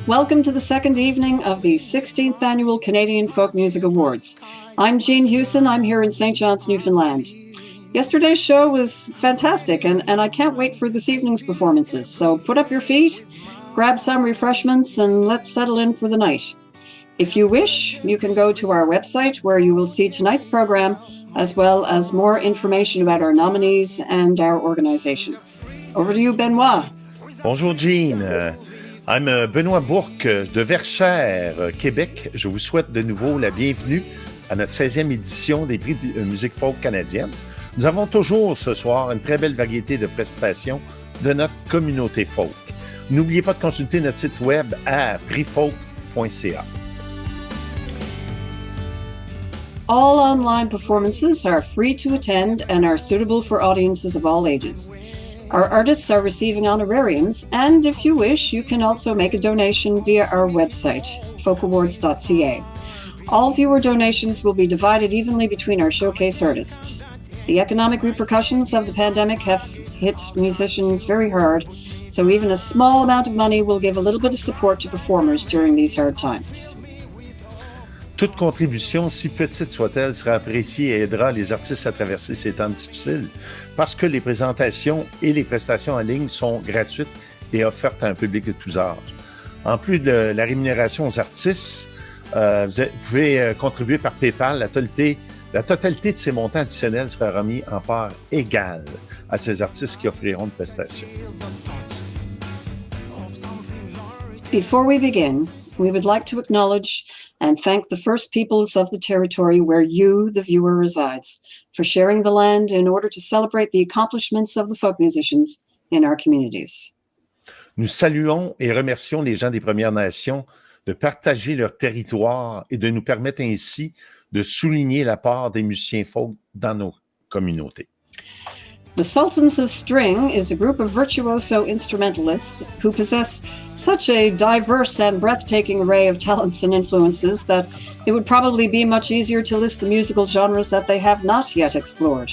Welcome to the second evening of the 16th Annual Canadian Folk Music Awards. I'm Jean Hewson. I'm here in St. John's, Newfoundland. Yesterday's show was fantastic, and I can't wait for this evening's performances. So put up your feet, grab some refreshments, and let's settle in for the night. If you wish, you can go to our website where you will see tonight's program, as well as more information about our nominees and our organization. Over to you, Benoit. Bonjour, Jean. I'm Benoit Bourque de Verchères, Québec. Je vous souhaite de nouveau la bienvenue à notre 16e édition des prix de musique folk canadienne. Nous avons toujours ce soir une très belle variété de prestations de notre communauté folk. N'oubliez pas de consulter notre site web à prixfolk.ca. All online performances are free to attend and are suitable for audiences of all ages. Our artists are receiving honorariums, and if you wish, you can also make a donation via our website, folkawards.ca. All viewer donations will be divided evenly between our showcase artists. The economic repercussions of the pandemic have hit musicians very hard, so even a small amount of money will give a little bit of support to performers during these hard times. Toute contribution, si petite soit-elle, sera appréciée et aidera les artistes à traverser ces temps difficiles parce que les présentations et les prestations en ligne sont gratuites et offertes à un public de tous âges. En plus de la rémunération aux artistes, vous pouvez contribuer par PayPal. La totalité de ces montants additionnels sera remis en part égale à ces artistes qui offriront de prestations. Before we begin, we would like to acknowledge and thank the First Peoples of the territory where you, the viewer, resides, for sharing the land in order to celebrate the accomplishments of the folk musicians in our communities. Nous saluons et remercions les gens des Premières Nations de partager leur territoire et de nous permettre ainsi de souligner la part des musiciens folk dans nos communautés. The Sultans of String is a group of virtuoso instrumentalists who possess such a diverse and breathtaking array of talents and influences that it would probably be much easier to list the musical genres that they have not yet explored.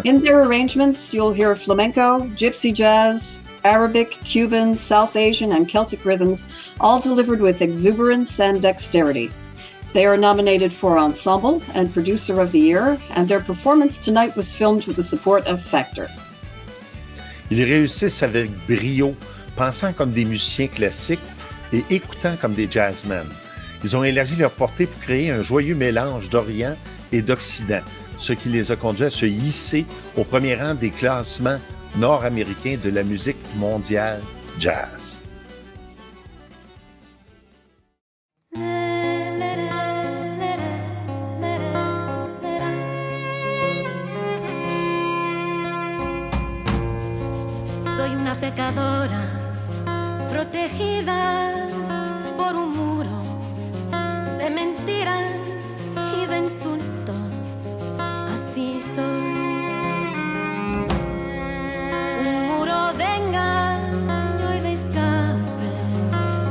In their arrangements, you'll hear flamenco, gypsy jazz, Arabic, Cuban, South Asian, and Celtic rhythms, all delivered with exuberance and dexterity. They are nominated for Ensemble and Producer of the Year, and their performance tonight was filmed with the support of Factor. Ils réussissent avec brio, pensant comme des musiciens classiques et écoutant comme des jazzmen. Ils ont élargi leur portée pour créer un joyeux mélange d'Orient et d'Occident, ce qui les a conduits à se hisser au premier rang des classements nord-américains de la musique mondiale jazz. Pecadora, protegida por un muro de mentiras y de insultos. Así soy. Un muro de engaño y de escape,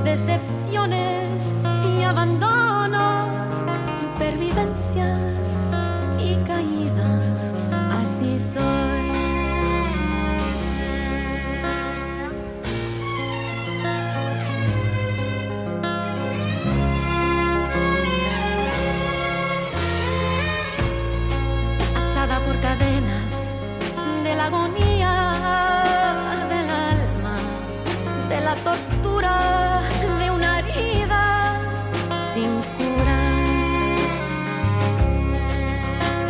decepciones y abandonos, supervivencia y caída. Así soy. Cadenas de la agonía del alma, de la tortura de una herida sin cura.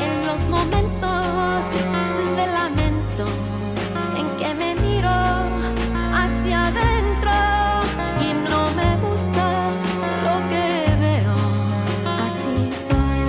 En los momentos de lamento en que me miro hacia adentro y no me gusta lo que veo, así soy.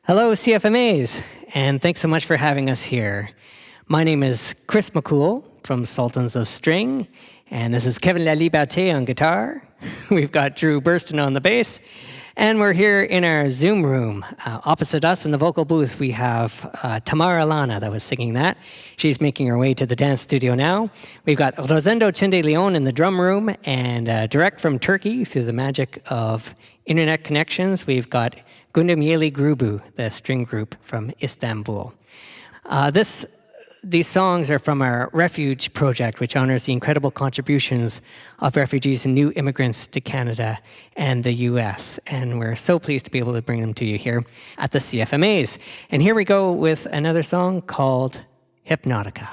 Hello, CFMAs, and thanks so much for having us here. My name is Chris McCool from Sultans of String, and this is Kevin Laliberté on guitar. We've got Drew Burston on the bass, and we're here in our Zoom room. Opposite us in the vocal booth, we have Tamara Lana that was singing that. She's making her way to the dance studio now. We've got Rosendo Cinde-Leon in the drum room, and direct from Turkey through the magic of internet connections, we've got Gundam Yeli Grubu, the string group from Istanbul. These songs are from our Refuge project, which honors the incredible contributions of refugees and new immigrants to Canada and the US. And we're so pleased to be able to bring them to you here at the CFMAs. And here we go with another song called Hypnotica.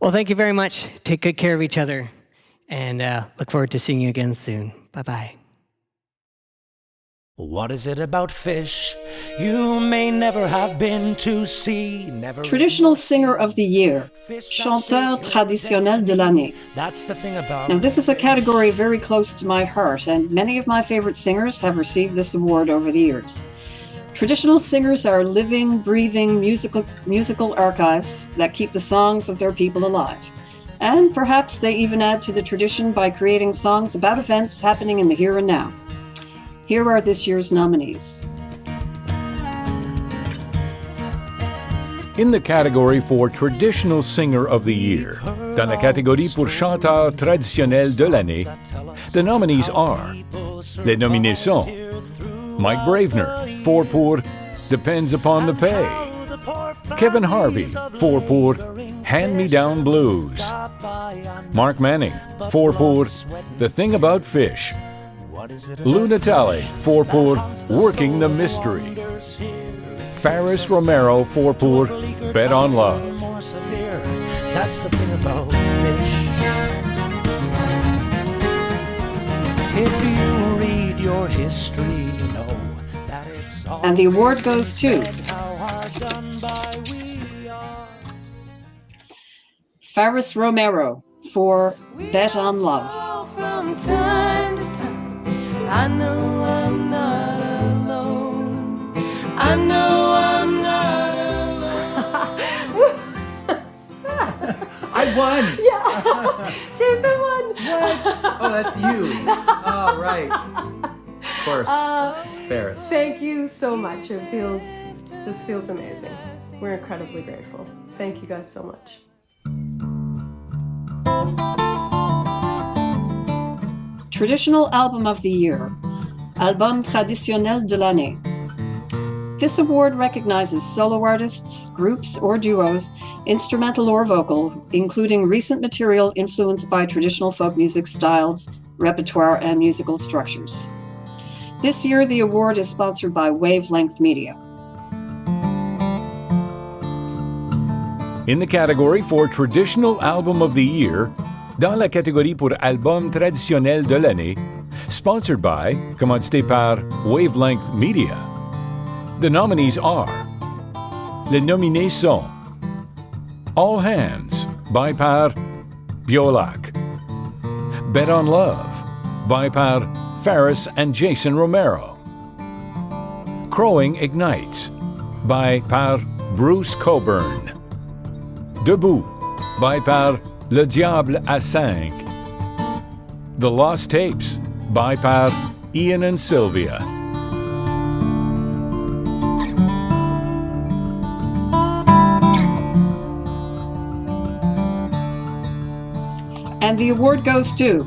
Well, thank you very much. Take good care of each other, and look forward to seeing you again soon. Bye-bye. What is it about fish you may never have been to see? Never Traditional Singer of the Year, Chanteur Traditionnel de l'année. That's the thing about. Now, this is a category very close to my heart, and many of my favorite singers have received this award over the years. Traditional singers are living, breathing musical archives that keep the songs of their people alive. And perhaps they even add to the tradition by creating songs about events happening in the here and now. Here are this year's nominees. In the category for Traditional Singer of the Year, dans la catégorie pour Chanteur traditionnel de l'année, the nominees are Les nominés sont Mike Bravener, 4 pour Depends Upon the Pay, Kevin Harvey, 4 pour Hand Me Down Blues, Mark Manning, 4 pour The Thing About Fish, Lou Natale, 4 pour Working the Mystery, Faris Romero, 4 pour Bet on Love. That's the thing about fish. If you read your history, you know that it's all. And the award goes to How hard done by we are. Faris Romero for Bet on Love. From time to time, I know I'm not alone. I know I'm not alone. I won! Jason won. Oh, that's you. Oh, right. Of course. Ferris. Thank you so much. This feels amazing. We're incredibly grateful. Thank you guys so much. Traditional Album of the Year, Album Traditionnel de l'année. This award recognizes solo artists, groups, or duos, instrumental or vocal, including recent material influenced by traditional folk music styles, repertoire, and musical structures. This year, the award is sponsored by Wavelength Media. In the category for Traditional Album of the Year, dans la catégorie pour Album Traditionnel de l'année, sponsored by, commandité par Wavelength Media. The nominees are Les nominés sont All Hands by par Biolac, Bet on Love by par Faris and Jason Romero, Crowing Ignites by par Bruce Coburn, Debout by par Le Diable à 5, The Lost Tapes by par Ian and Sylvia. And the award goes to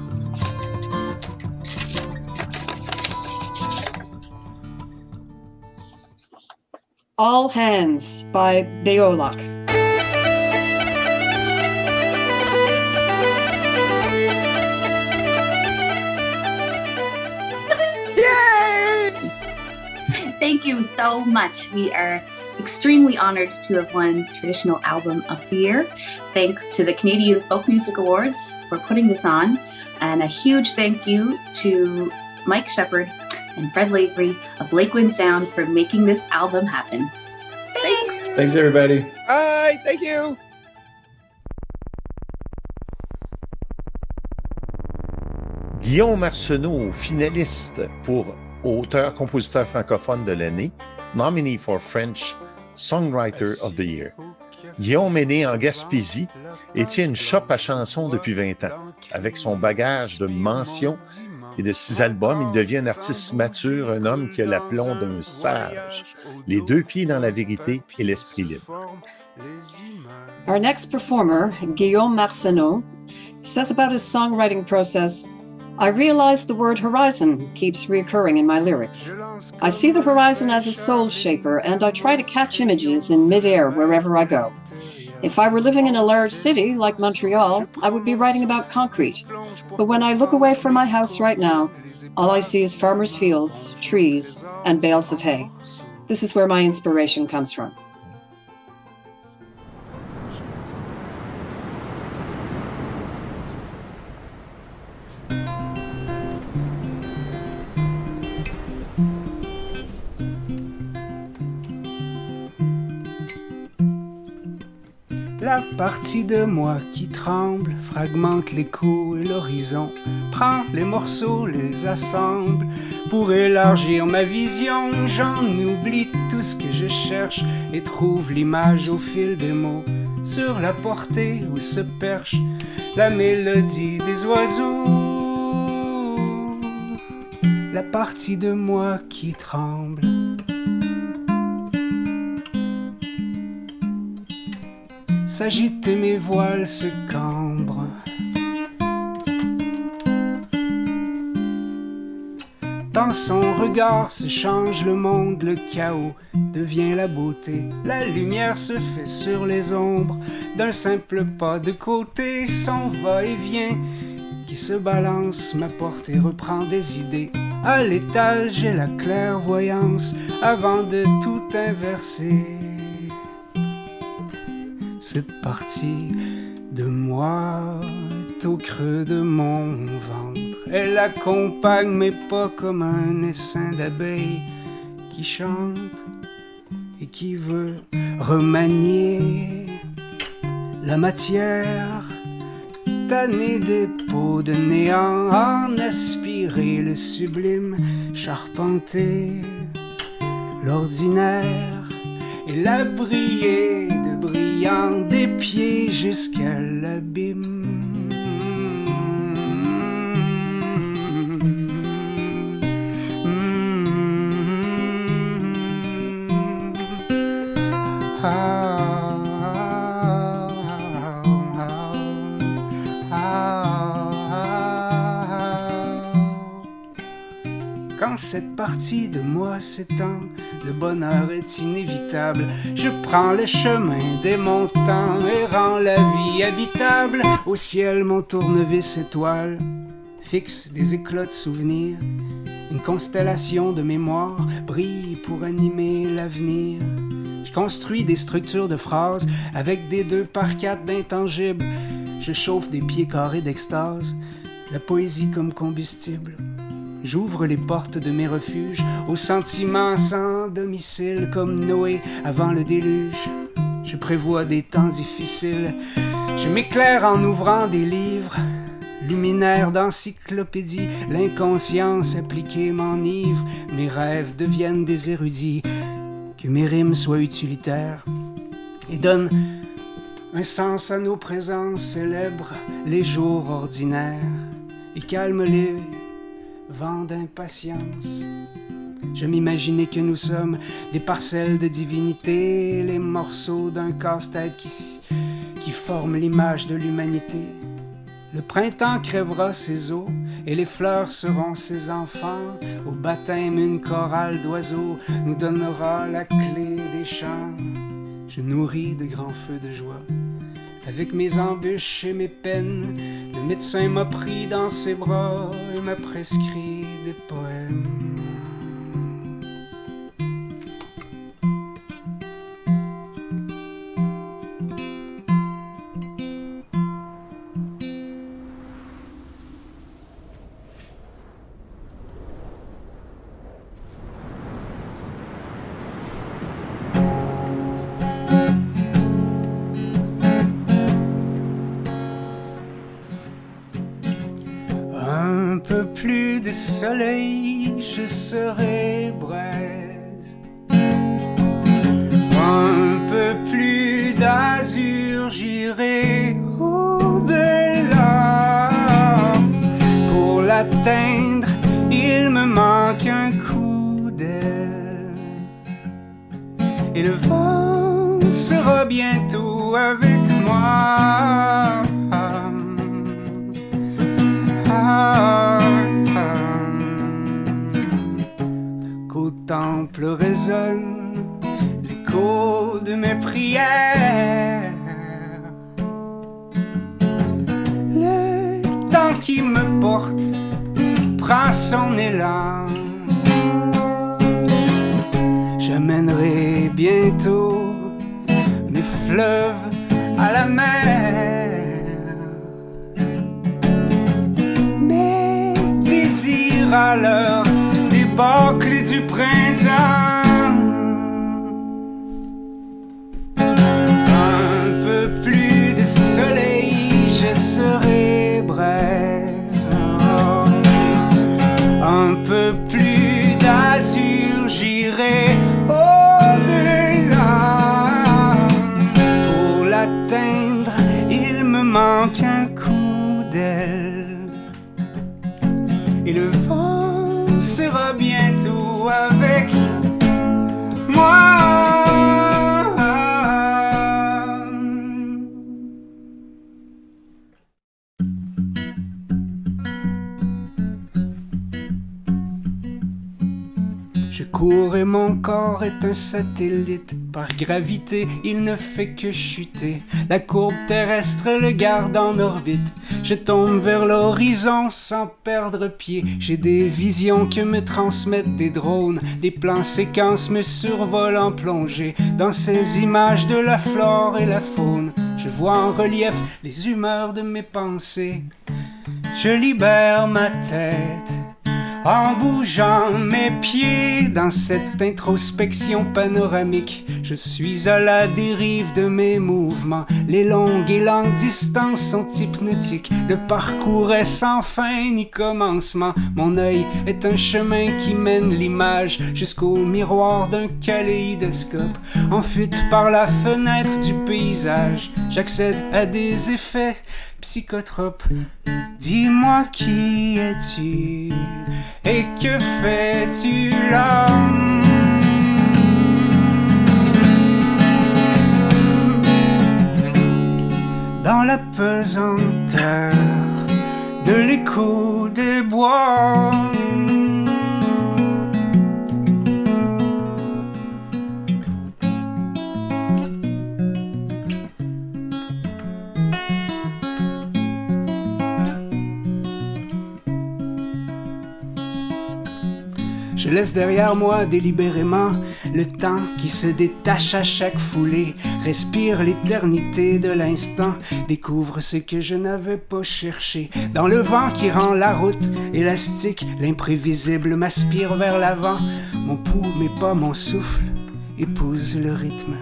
All Hands by Beolac. Thank you so much. We are extremely honored to have won Traditional Album of the Year. Thanks to the Canadian Folk Music Awards for putting this on. And a huge thank you to Mike Shepard and Fred Lavery of Lakewind Sound for making this album happen. Thanks. Thanks, everybody. Bye. Thank you. Guillaume Arsenault, finaliste pour auteur-compositeur francophone de l'année, nominee for French Songwriter of the Year. Guillaume est né en Gaspésie et tient une shop à chansons depuis 20 ans. Avec son bagage de mentions et de 6 albums, il devient un artiste mature, un homme qui a l'aplomb d'un sage, les 2 pieds dans la vérité et l'esprit libre. Our next performer, Guillaume Arsenault, says about his songwriting process, I realize the word horizon keeps reoccurring in my lyrics. I see the horizon as a soul shaper, and I try to catch images in midair wherever I go. If I were living in a large city like Montreal, I would be writing about concrete. But when I look away from my house right now, all I see is farmers' fields, trees, and bales of hay. This is where my inspiration comes from. La La partie de moi qui tremble fragmente l'écho et l'horizon. Prends les morceaux, les assemble pour élargir ma vision. J'en oublie tout ce que je cherche et trouve l'image au fil des mots. Sur la portée où se perche la mélodie des oiseaux. La partie de moi qui tremble. S'agite et mes voiles se cambrent. Dans son regard se change le monde, le chaos devient la beauté. La lumière se fait sur les ombres d'un simple pas de côté. Son va-et-vient qui se balance m'apporte et reprend des idées. À l'étal, j'ai la clairvoyance avant de tout inverser. Cette partie de moi est au creux de mon ventre. Elle accompagne mes pas comme un essaim d'abeilles qui chante et qui veut remanier la matière, tanner des peaux de néant, en aspirer le sublime, charpenter l'ordinaire et la briller de brillant des pieds jusqu'à l'abîme. Quand cette partie de moi s'étend, le bonheur est inévitable. Je prends le chemin des montants et rends la vie habitable. Au ciel, mon tournevis étoile fixe des éclats de souvenirs. Une constellation de mémoire brille pour animer l'avenir. Je construis des structures de phrases avec des 2x4 d'intangibles. Je chauffe des pieds carrés d'extase, la poésie comme combustible. J'ouvre les portes de mes refuges aux sentiments sans domicile comme Noé avant le déluge. Je prévois des temps difficiles. Je m'éclaire en ouvrant des livres, luminaires d'encyclopédie. L'inconscience appliquée m'enivre. Mes rêves deviennent des érudits. Que mes rimes soient utilitaires et donnent un sens à nos présences. Célèbre les jours ordinaires et calme les vent d'impatience. Je m'imaginais que nous sommes des parcelles de divinité, les morceaux d'un casse-tête qui forment l'image de l'humanité. Le printemps crèvera ses eaux et les fleurs seront ses enfants. Au baptême, une chorale d'oiseaux nous donnera la clé des champs. Je nourris de grands feux de joie. Avec mes embûches et mes peines, le médecin m'a pris dans ses bras et m'a prescrit des poèmes. Soleil, je serai braise. Un peu plus d'azur, j'irai au-delà. Pour l'atteindre, il me manque un coup d'aile. Et le vent sera bientôt avec moi. Qu'au temple résonne l'écho de mes prières. Le temps qui me porte prend son élan. J'amènerai bientôt mes fleuves à la mer. Mes désirs à l'heure des bâcles du printemps. Un peu plus peu plus d'azur, j'irai au-delà. Pour l'atteindre, il me manque un coup d'aile. Et le vent sera bientôt avec moi. Je cours et mon corps est un satellite. Par gravité, il ne fait que chuter. La courbe terrestre le garde en orbite. Je tombe vers l'horizon sans perdre pied. J'ai des visions que me transmettent des drones. Des plans séquences me survolent en plongée. Dans ces images de la flore et la faune, je vois en relief les humeurs de mes pensées. Je libère ma tête en bougeant mes pieds dans cette introspection panoramique. Je suis à la dérive de mes mouvements. Les longues et longues distances sont hypnotiques. Le parcours est sans fin ni commencement. Mon œil est un chemin qui mène l'image jusqu'au miroir d'un kaléidoscope. En fuite par la fenêtre du paysage, j'accède à des effets psychotropes. Dis-moi qui es-tu et que fais-tu là? Dans la pesanteur de l'écho des bois, je laisse derrière moi délibérément le temps qui se détache à chaque foulée, respire l'éternité de l'instant, découvre ce que je n'avais pas cherché. Dans le vent qui rend la route élastique, l'imprévisible m'aspire vers l'avant. Mon pouls, mais pas mon souffle, épouse le rythme.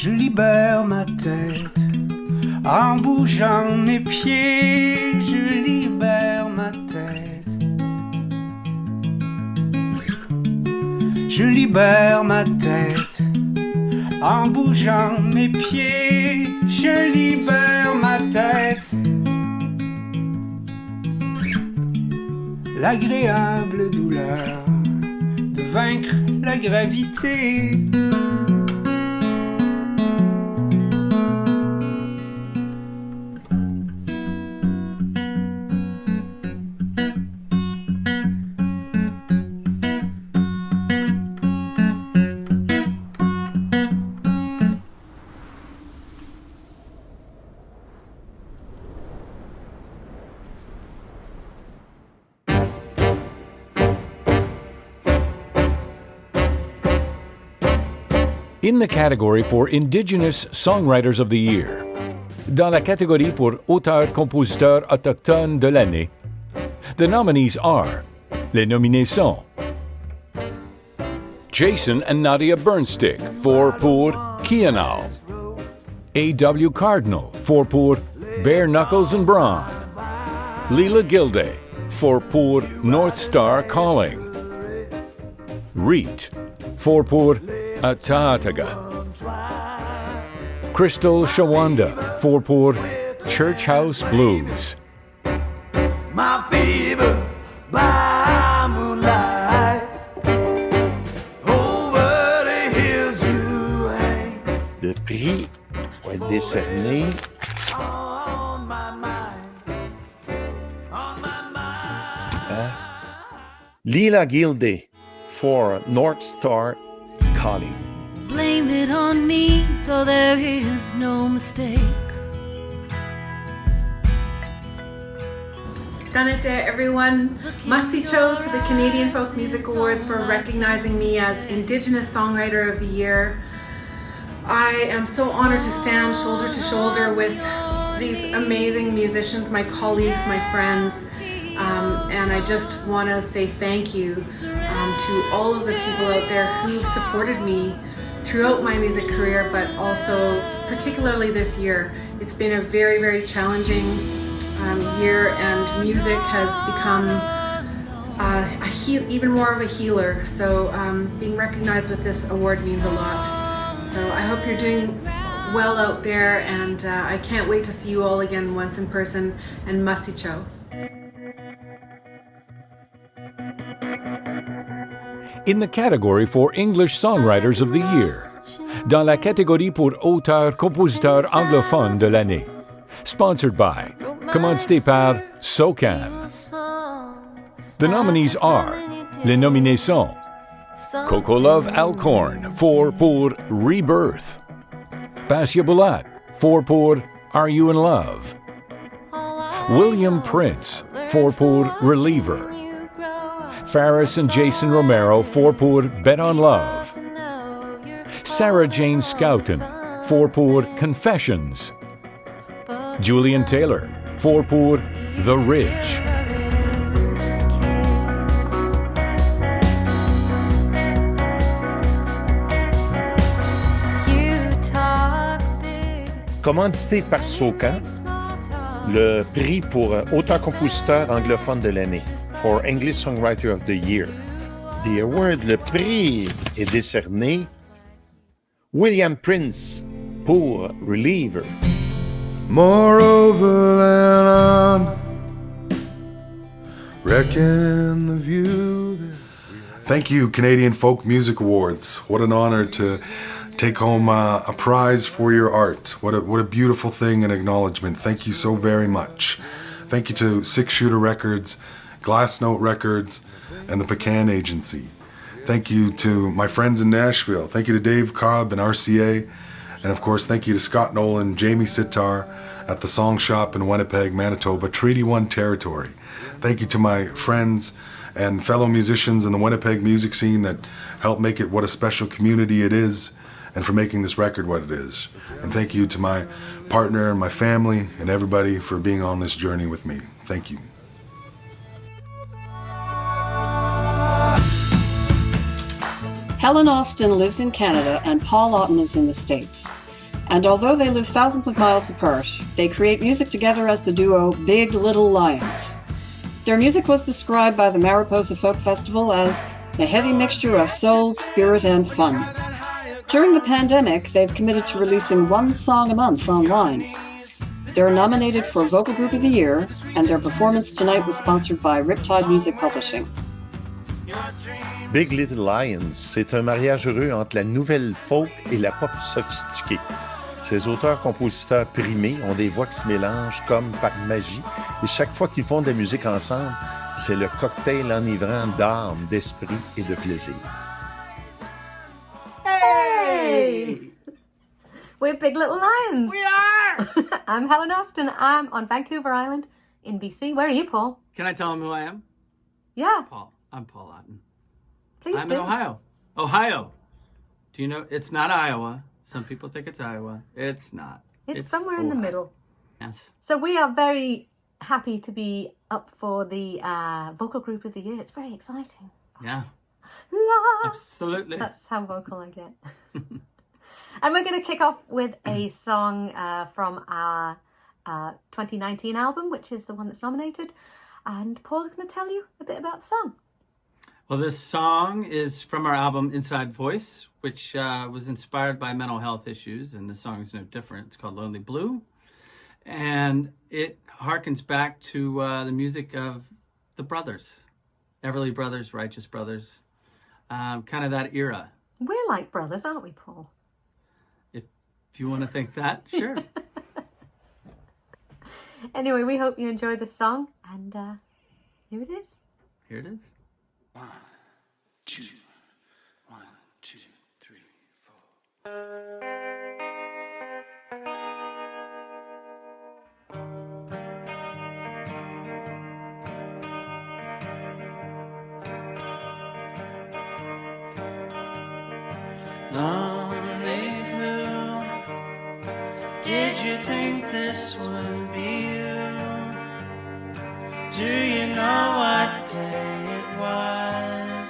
Je libère ma tête en bougeant mes pieds. Je libère ma tête. Je libère ma tête en bougeant mes pieds. Je libère ma tête. L'agréable douleur de vaincre la gravité. In the category for Indigenous Songwriters of the Year, dans la catégorie pour Auteur-compositeur autochtone de l'année, the nominees are, les nominés sont Jason and Nadia Burnstick for pour Kianal, A.W. Cardinal for pour Bare Knuckles and Brawn, Leela Gilday for pour North Star Calling, Reet for pour Ataataga, Crystal Shawanda for pour Church House Blues, My fever by moonlight, over the hills you hang. Le prix va être décerné à Leela Gilday for North Star Calling. Blame it on me, though there is no mistake. Danete, everyone. Masicho to the Canadian Folk Music Awards for recognizing me as Indigenous Songwriter of the Year. I am so honored to stand shoulder to shoulder with these amazing musicians, my colleagues, my friends, and I just want to say thank you to all of the people out there who've supported me throughout my music career, but also particularly this year. It's been a very, very challenging year, and music has become even more of a healer. So being recognized with this award means a lot. So I hope you're doing well out there, and I can't wait to see you all again once in person, and masicho. In the category for English Songwriters of the Year, dans la catégorie pour auteur-compositeur anglophone de l'année, sponsored by, commandité par SOCAN. The nominees are, les nominés sont Coco Love Alcorn for pour Rebirth, Basia Bulat for pour Are You in Love, William Prince for pour Reliever, Faris and Jason Romero for pour Bet on Love, Sarah Jane Scouten for pour Confessions, Julian Taylor for pour The Ridge. Commandité par SOCAN, le prix pour auteur-compositeur anglophone de l'année, for English Songwriter of the Year. The award, le prix est décerné William Prince pour Reliever. Moreover than on, reckon the view. Thank you, Canadian Folk Music Awards. What an honor to take home a prize for your art. What a beautiful thing and acknowledgement. Thank you so very much. Thank you to Six Shooter Records, Glass Note Records, and the Pecan Agency. Thank you to my friends in Nashville. Thank you to Dave Cobb and RCA. And of course, thank you to Scott Nolan, Jamie Sitar at the Song Shop in Winnipeg, Manitoba, Treaty 1 territory. Thank you to my friends and fellow musicians in the Winnipeg music scene that helped make it what a special community it is, and for making this record what it is. And thank you to my partner and my family and everybody for being on this journey with me. Thank you. Helen Austin lives in Canada and Paul Otten is in the States. And although they live thousands of miles apart, they create music together as the duo Big Little Lions. Their music was described by the Mariposa Folk Festival as a heady mixture of soul, spirit, and fun. During the pandemic, they've committed to releasing one song a month online. They're nominated for Vocal Group of the Year, and their performance tonight was sponsored by Riptide Music Publishing. Big Little Lions, c'est un mariage heureux entre la nouvelle folk et la pop sophistiquée. Ces auteurs-compositeurs primés ont des voix qui se mélangent comme par magie, et chaque fois qu'ils font de la musique ensemble, c'est le cocktail enivrant d'âme, d'esprit et de plaisir. Hey! We're Big Little Lions. We are! I'm Helen Austin. I'm on Vancouver Island in BC. Where are you, Paul? Can I tell him who I am? Yeah. Paul. I'm Paul Otten. Please I'm do. in Ohio. Ohio. Do you know? It's not Iowa. Some people think it's Iowa. It's not. It's somewhere in the middle. Yes. So we are very happy to be up for the Vocal Group of the Year. It's very exciting. Yeah. La. Absolutely. That's how vocal I get. And we're going to kick off with a song from our 2019 album, which is the one that's nominated. And Paul's going to tell you a bit about the song. Well, this song is from our album Inside Voice, which was inspired by mental health issues, and the song is no different. It's called Lonely Blue, and it harkens back to the music of the brothers, Everly Brothers, Righteous Brothers, kind of that era. We're like brothers, aren't we, Paul? If you want to think that, sure. Anyway, we hope you enjoy the song, and here it is. Here it is. 1, 2, 1, 2, 3, 4. lonely blue. Did you think this would be you? Do you know what day it was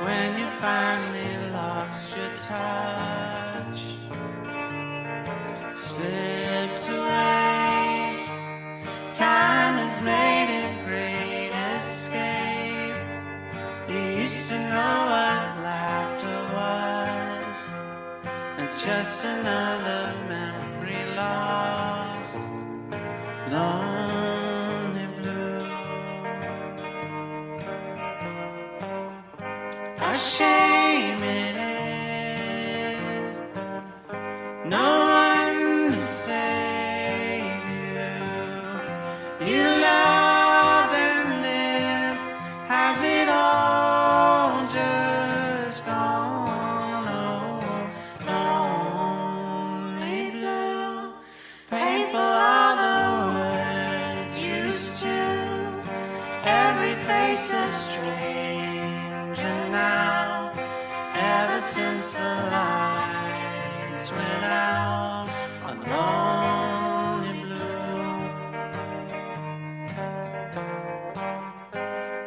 when you finally lost your touch? Slipped away. Time has made a great escape. You used to know what laughter was, and just another memory lost. Lonely blue. A shame it is. No one to save you. You love and live. Has it all just gone? Oh, lonely blue. Painful all the words used to. Every face a stranger now. Ever since the lights went out on lonely blue.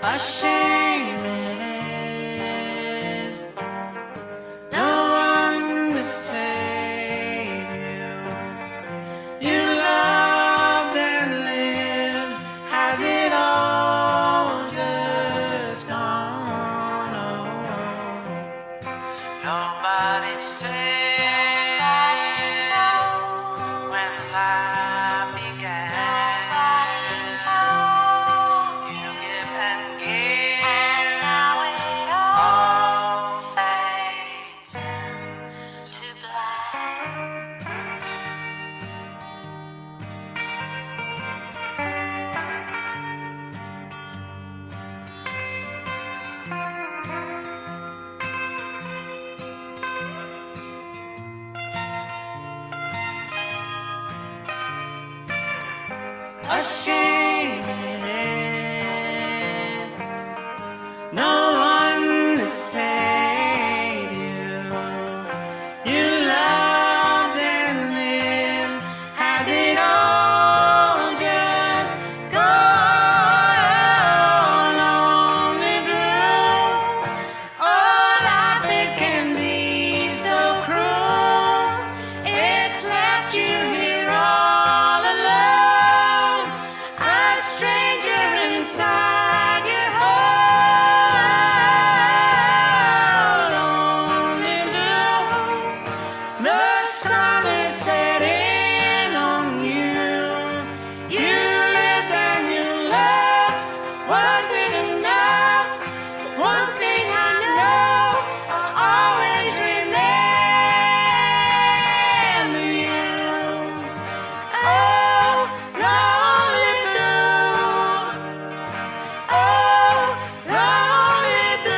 A shame it is. No one to save you. You loved and lived. Has it all just gone? Oh, nobody says when life began. You give and give, and now it all fades to black. A shame it is. No one to save you. You loved and lived. Has it all just gone? Lonely blue. Oh, life, it can be so cruel. It's left you here all alone, a stranger inside your heart. Lonely blue. The sun is setting on you. You lived and you loved. Was it enough? One thing I know, I'll always remember you. Oh, lonely blue. Oh, lonely blue.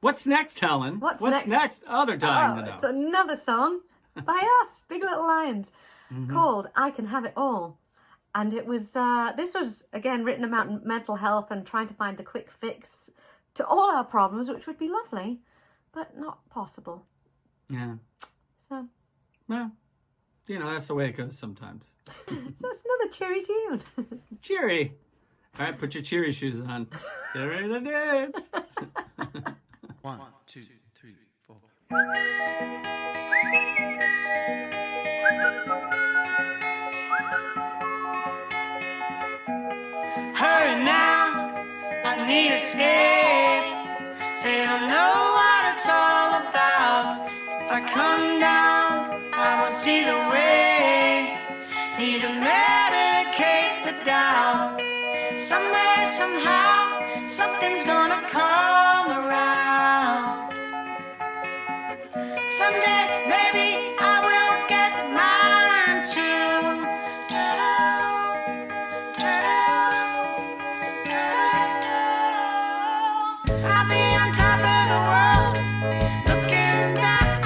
What's next, Helen? What's next? Oh, they're dying to know. It's another song by us, Big Little Lions, called I Can Have It All. And it was, this was, again, written about mental health and trying to find the quick fix to all our problems, which would be lovely, but not possible. Yeah. So, Well, you know, that's the way it goes sometimes. so it's another cheery tune. Cheery. All right, put your cheery shoes on. Get ready to dance. 1, 2, 3, 4. Hurry now, I need escape. They don't know what it's all about. If I come down, I won't see the way. Need to medicate the doubt. Someday, somehow, something's gonna come around. Someday, maybe I will get mine too. I'll be on top of the world, looking down.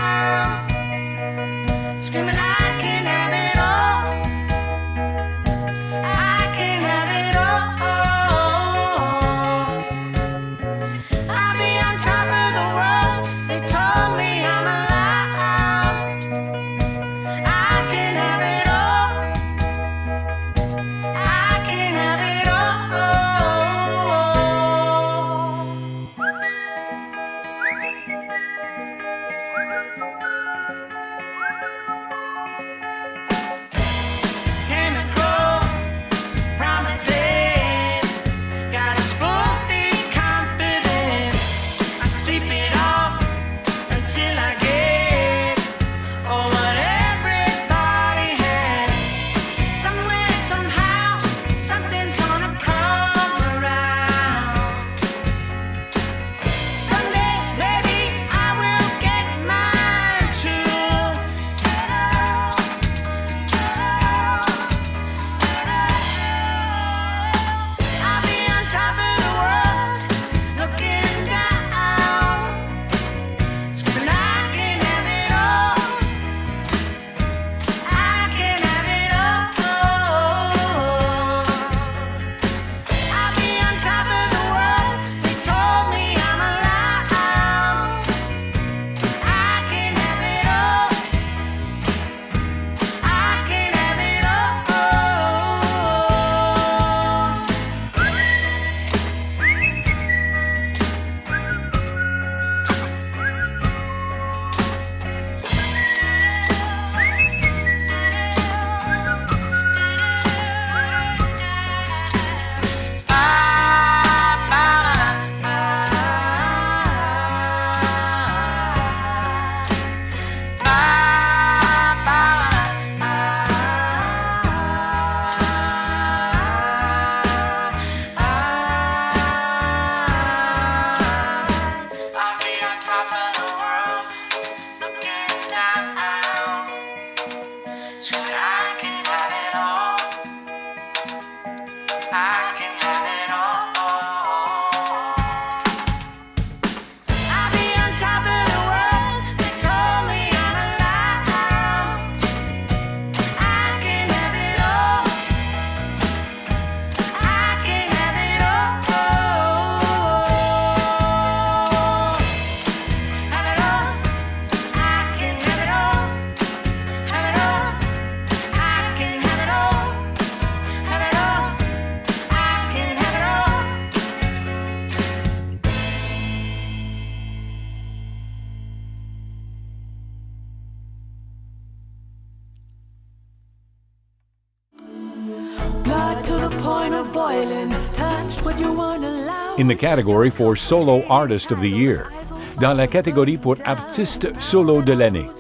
blood to the point of boiling. Touch what you weren't allowed. In the category for Solo Artist of the Year, dans la catégorie pour Artiste Solo de l'année.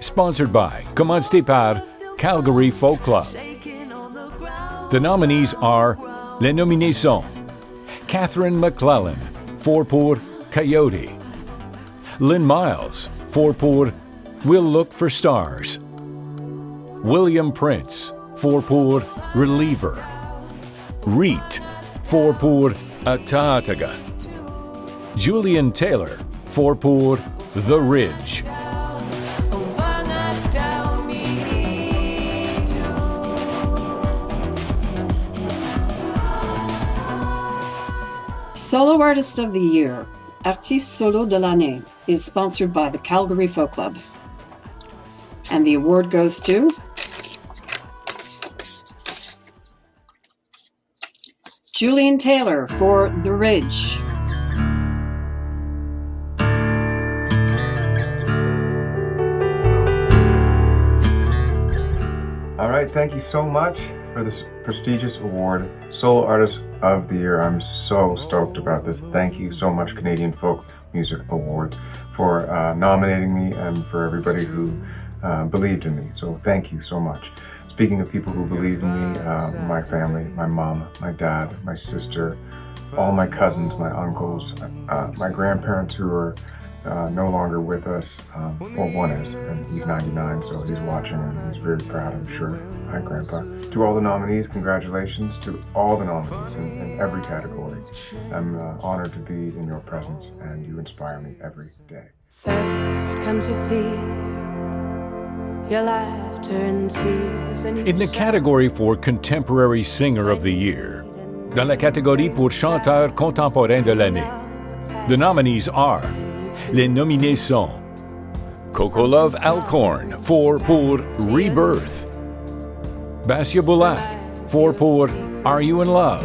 Sponsored by, commandité par Calgary Folk Club. The nominees are Les Nominations, Catherine MacLellan, 4 pour Coyote, Lynn Miles, 4 pour We'll Look for Stars, William Prince, 4 pour Reliever, Reet, 4 pour Ataataga, Julian Taylor, 4 pour The Ridge. Solo Artist of the Year, Artiste Solo de l'année, is sponsored by the Calgary Folk Club. And the award goes to Julian Taylor for The Ridge. All right, thank you so much for this prestigious award, Solo Artist of the Year. I'm so stoked about this. Thank you so much, Canadian Folk Music Awards, for nominating me and for everybody who believed in me. So thank you so much. Speaking of people who believe in me, my family, my mom, my dad, my sister, all my cousins, my uncles, my grandparents who are no longer with us. Well, one is, and he's 99, so he's watching and he's very proud, I'm sure. Hi, Grandpa. To all the nominees, congratulations to all the nominees in every category. I'm honored to be in your presence, and you inspire me every day. First comes your fear, your laughter and tears. In the category for Contemporary Singer of the Year, dans la catégorie pour Chanteur Contemporain de l'année, the nominees are Les nominés sont Coco Love Alcorn, 4 pour Rebirth, Basia Bulak, 4 pour Are You in Love,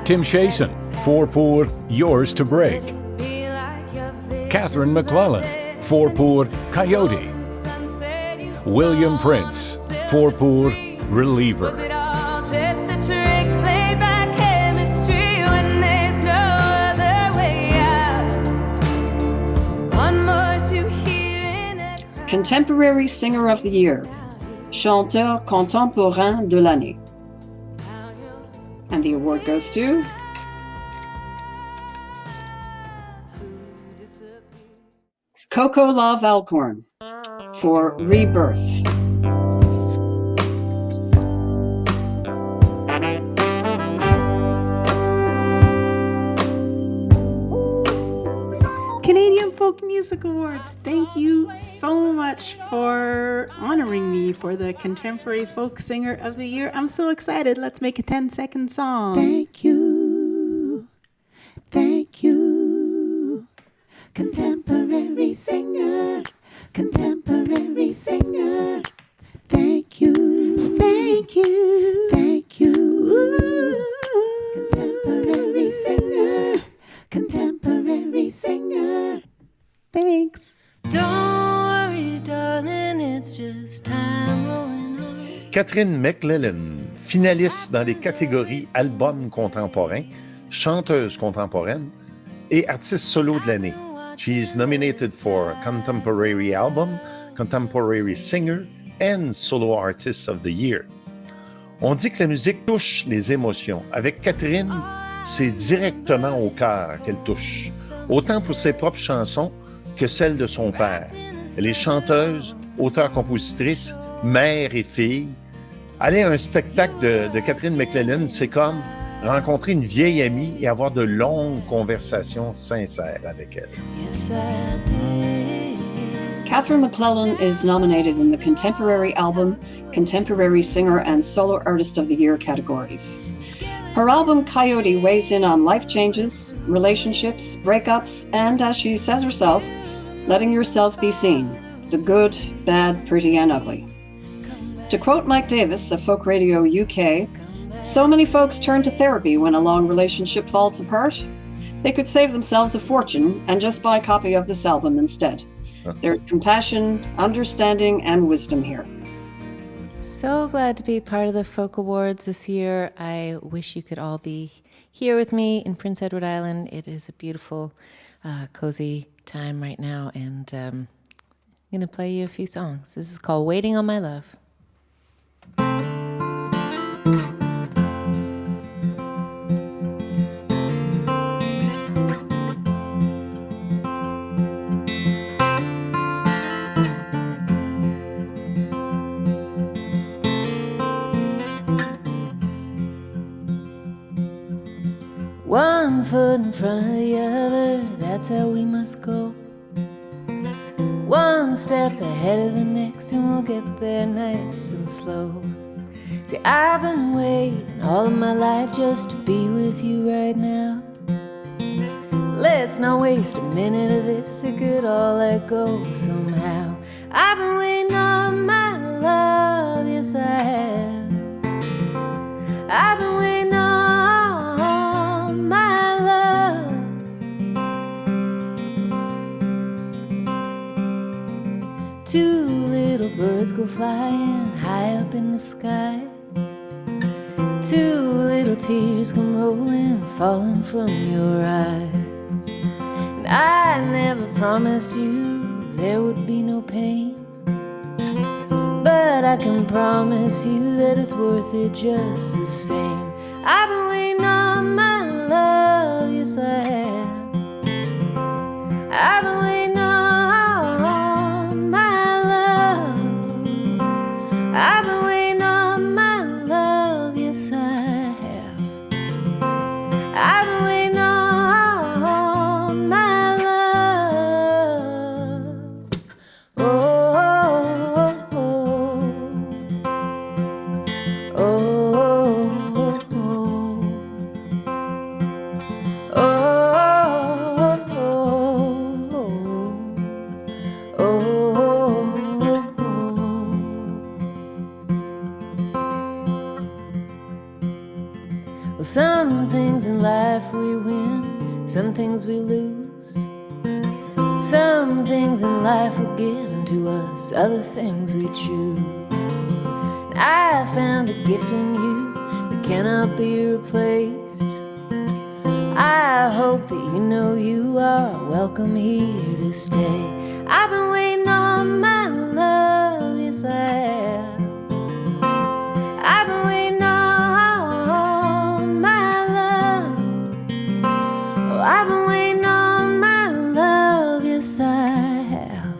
Tim Chasen, 4 pour Yours to Break, Catherine MacLellan, 4 pour Coyote, William Prince, 4 pour Reliever. Contemporary Singer of the Year, Chanteur Contemporain de l'année. And the award goes to Coco Love Alcorn for Rebirth. Canadian Folk Music Awards, thank you so much for honoring me for the Contemporary Folk Singer of the Year. I'm so excited. Let's make a 10-second song. Thank you. Thank you. Contemporary singer. Contemporary singer. Thank you. Thank you. Thank you. Contemporary singer. Contemporary singer. Thanks. Don't worry, darling, it's just time rolling on. Catherine MacLellan, finaliste dans les catégories Album contemporain, Chanteuse contemporaine et Artiste solo de l'année. She is nominated for Contemporary Album, Contemporary Singer and Solo Artist of the Year. On dit que la musique touche les émotions. Avec Catherine, c'est directement au cœur qu'elle touche, autant pour ses propres chansons que celles de son père. Elle est chanteuse, auteure-compositrice, mère et fille. Aller à un spectacle de Catherine MacLellan, c'est comme rencontrer une vieille amie et avoir de longues conversations sincères avec elle. Catherine MacLellan is nominated in the Contemporary Album, Contemporary Singer, and Solo Artist of the Year categories. Her album Coyote weighs in on life changes, relationships, breakups, and, as she says herself, letting yourself be seen, the good, bad, pretty, and ugly. To quote Mike Davis of Folk Radio UK, so many folks turn to therapy when a long relationship falls apart. They could save themselves a fortune and just buy a copy of this album instead. There's compassion, understanding, and wisdom here. So glad to be part of the Folk Awards this year. I wish you could all be here with me in Prince Edward Island. It is a beautiful, cozy time right now, and I'm going to play you a few songs. This is called Waiting on My Love. One foot in front of the other, that's how we must go. One step ahead of the next and we'll get there nice and slow. See, I've been waiting all of my life just to be with you right now. Let's not waste a minute of this, it could all let go somehow. I've been waiting on my love, yes I have. I've been waiting on my love. Two little birds go flying high up in the sky. Two little tears come rolling, falling from your eyes. And I never promised you there would be no pain, but I can promise you that it's worth it just the same. I've been waiting on my love, yes I have. I've been waiting on my love. I've been waiting on my love, yes I have. I've been waiting on my love. Oh, oh, oh, well, some things in life we win, some things we lose. Some things in life are given to us, other things we choose. And I found a gift in you that cannot be replaced. I hope that you know you are welcome here to stay. I've been waiting on my love, yes I have. I've been waiting on my love. Oh, I've been waiting on my love, yes I have.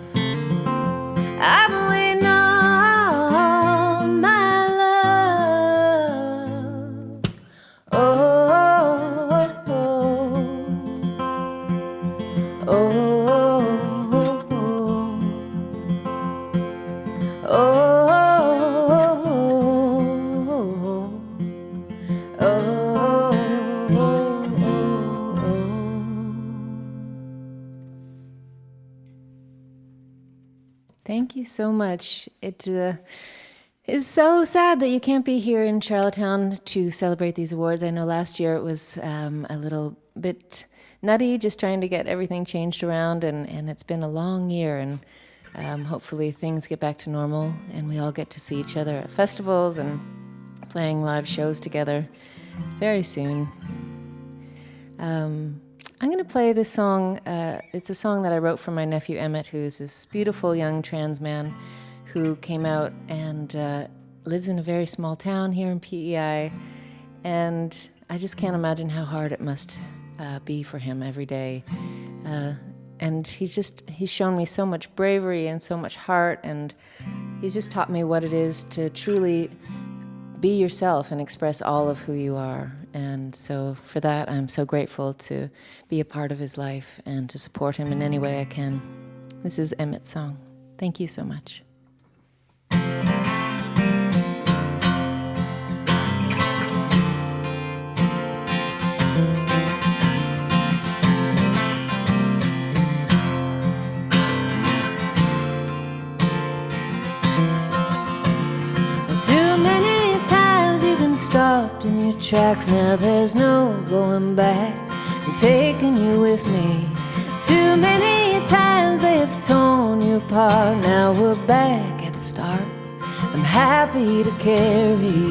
I've been waiting on my love. Oh, oh, oh, oh, oh, Thank you so much. It is so sad that you can't be here in Charlottetown to celebrate these awards. I know last year it was a little bit nutty, just trying to get everything changed around, and it's been a long year, and hopefully things get back to normal and we all get to see each other at festivals and playing live shows together very soon. I'm going to play this song. It's a song that I wrote for my nephew Emmett, who's this beautiful young trans man who came out and lives in a very small town here in PEI. And I just can't imagine how hard it must be for him every day. And he's shown me so much bravery and so much heart, and he's just taught me what it is to truly be yourself and express all of who you are. And so for that, I'm so grateful to be a part of his life and to support him in any way I can. This is Emmett's song. Thank you so much. Too many times you've been stopped in your tracks. Now there's no going back. I'm taking you with me. Too many times they have torn you apart. Now we're back at the start. I'm happy to carry.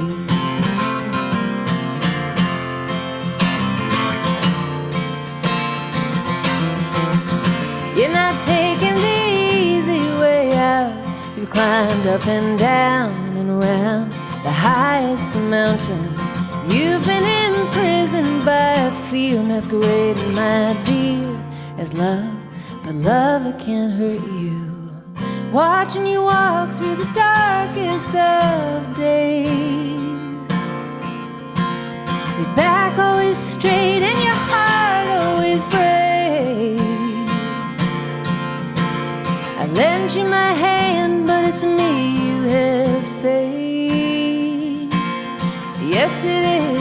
You're not taking the easy way out. You've climbed up and down and around the highest of mountains. You've been imprisoned by a fear masquerading, my dear, as love. But love, it can't hurt you. Watching you walk through the darkest of days. Your back always straight and your heart always brave. I lent you my hand, but it's me you have saved. Yes, it is.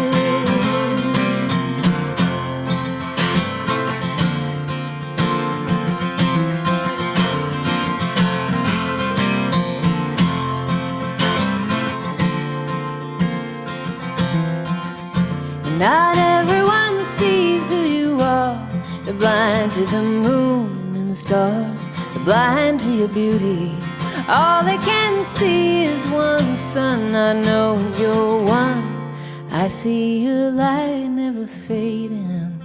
And not everyone sees who you are. They're blind to the moon and the stars. They're blind to your beauty. All they can see is one sun, not knowing you're one. I see your light never fading,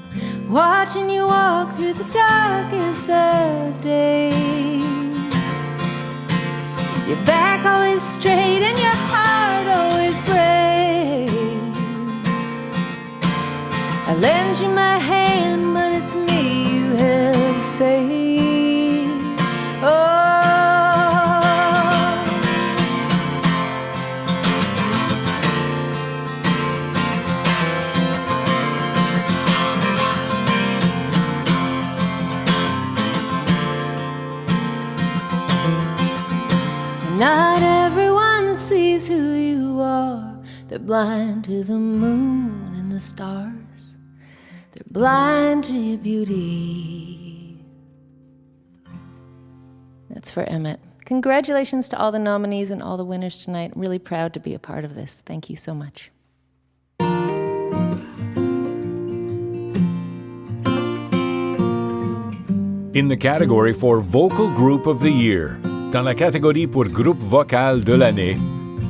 watching you walk through the darkest of days. Your back always straight and your heart always brave. I lend you my hand, but it's me you have saved. Oh. Not everyone sees who you are. They're blind to the moon and the stars. They're blind to your beauty. That's for Emmett. Congratulations to all the nominees and all the winners tonight. Really proud to be a part of this. Thank you so much. In the category for Vocal Group of the Year, dans la catégorie pour Groupe Vocal de l'année,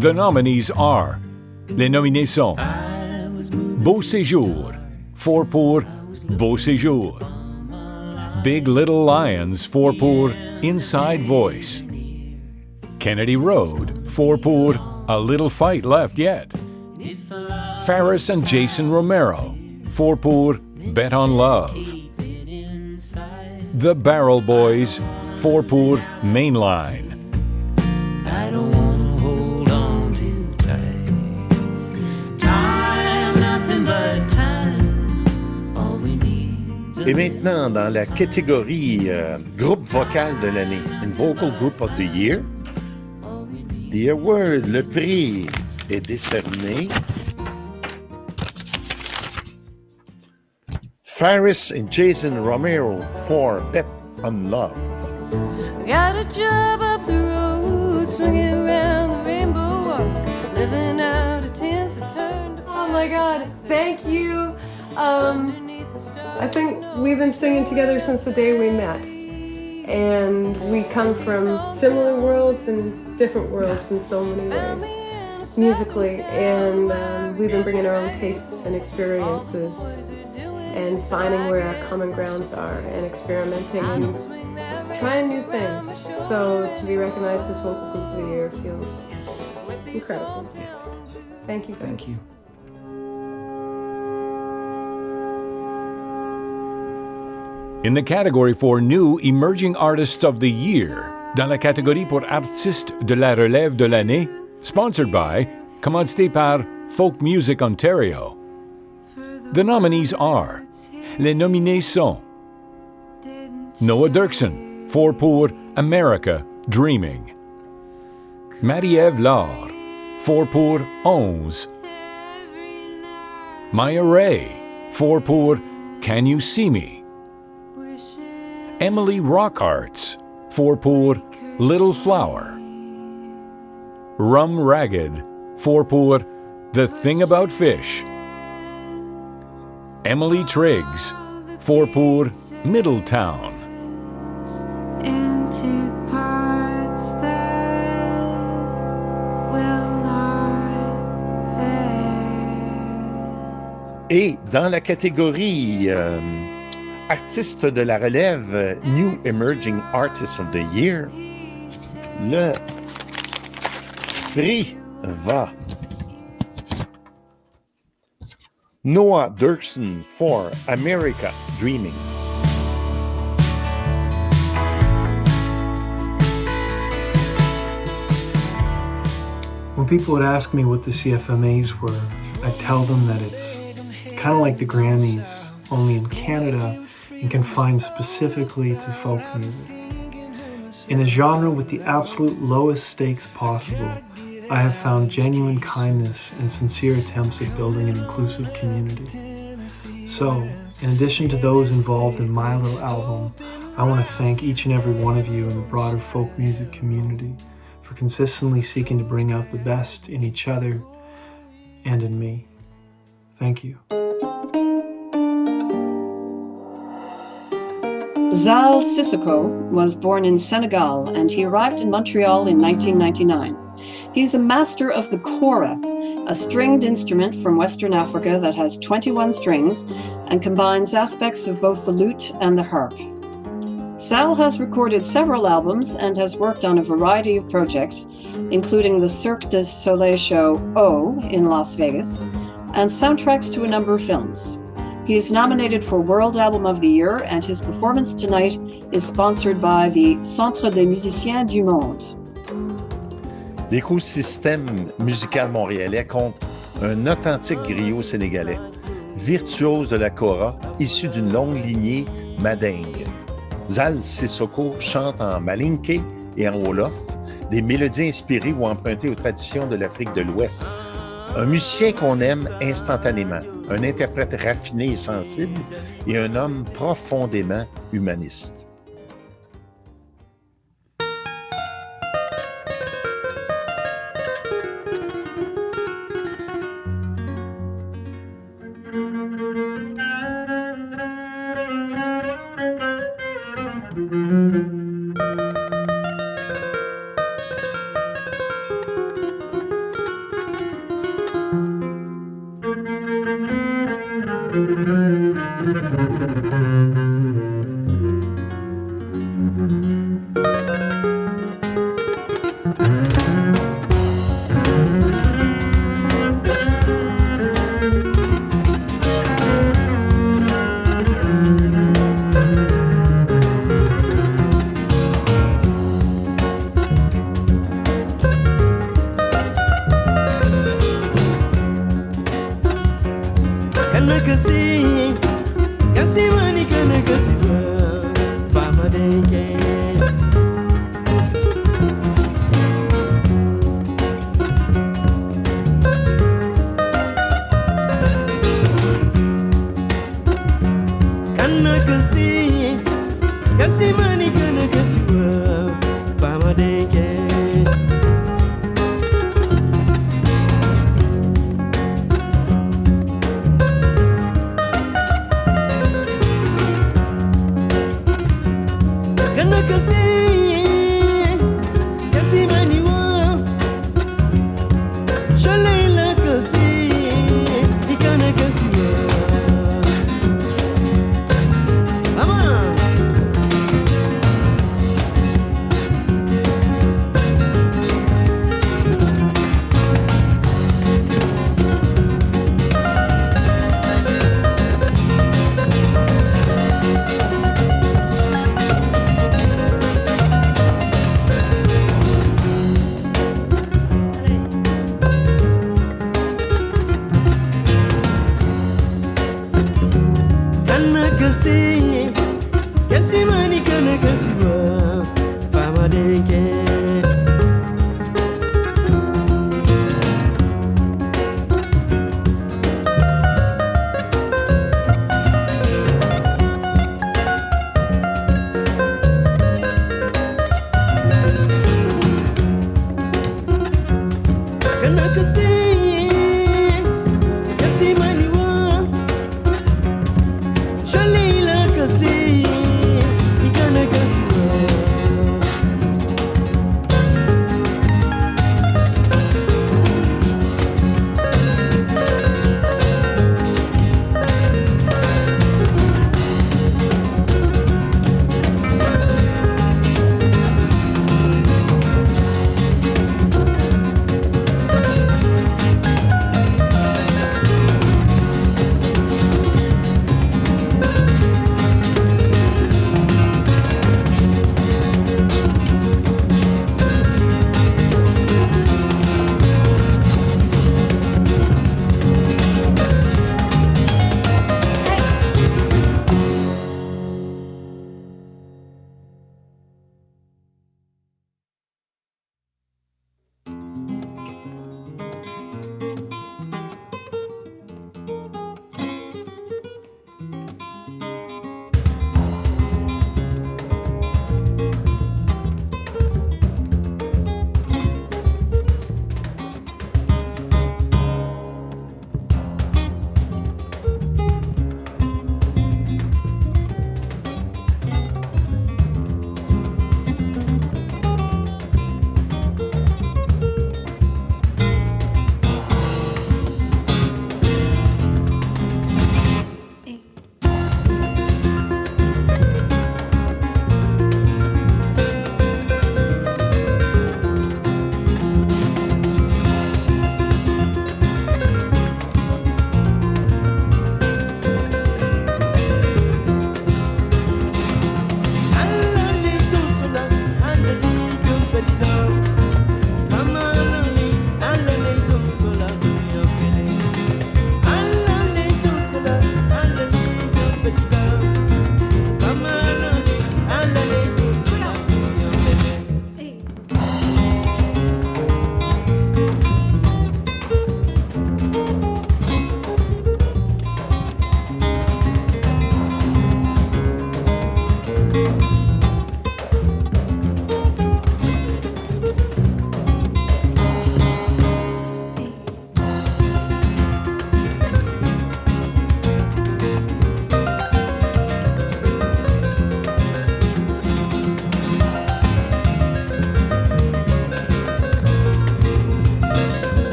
the nominees are... Les nominés sont Beau Séjour, 4 pour Beau Séjour. Big Little Lions, 4 pour Inside Voice. Kennedy Road, 4 pour A Little Fight Left Yet. Faris and Jason Romero, 4 pour Bet on Love. The Barrel Boys, 4 pour Mainline. I don't wanna hold on too tight. Time, nothing but time. All we need. Et maintenant, dans la catégorie groupe vocal de l'année, in Vocal Group of the Year, the award, le prix, est décerné Faris and Jason Romero for Bet on Love. Got a job up the road, swinging around the rainbow walk, living out a tense turn to Oh my God, thank you. I think we've been singing together since the day we met. And we come from similar worlds and different worlds in so many ways, musically. And we've been bringing our own tastes and experiences and finding where our common grounds are and experimenting and trying new things. So to be recognized as Vocal Group of the Year feels incredible. Thank you guys. Thank you. In the category for New Emerging Artists of the Year, dans la catégorie pour Artistes de la Relève de l'année, sponsored by, commandité par Folk Music Ontario. The nominees are, les nominés sont Noah Dirksen, 4 pour America, Dreaming. Marie-Ève Laure, 4 pour 11. Maya Ray, 4 pour Can You See Me? Emily Rockarts, 4 pour Little Flower. Rum Ragged, 4 pour The Thing About Fish. Emily Triggs, 4 pour Middletown. into parts that Et dans la catégorie artiste de la relève, New Emerging Artist of the Year, le prix va Noah Dirksen for America Dreaming. When people would ask me what the CFMAs were, I'd tell them that it's kind of like the Grammys, only in Canada and confined specifically to folk music. In a genre with the absolute lowest stakes possible, I have found genuine kindness and sincere attempts at building an inclusive community. So, in addition to those involved in my little album, I want to thank each and every one of you in the broader folk music community for consistently seeking to bring out the best in each other and in me. Thank you. Zal Sissokho was born in Senegal and he arrived in Montreal in 1999. He's a master of the kora, a stringed instrument from Western Africa that has 21 strings and combines aspects of both the lute and the harp. Zal has recorded several albums and has worked on a variety of projects, including the Cirque du Soleil show O in Las Vegas, and soundtracks to a number of films. He is nominated for World Album of the Year, and his performance tonight is sponsored by the Centre des Musiciens du Monde. L'écosystème musical montréalais compte un authentique griot sénégalais, virtuose de la kora, issu d'une longue lignée madingue. Zal Sissokho chante en malinké et en wolof, des mélodies inspirées ou empruntées aux traditions de l'Afrique de l'Ouest. Un musicien qu'on aime instantanément, un interprète raffiné et sensible et un homme profondément humaniste.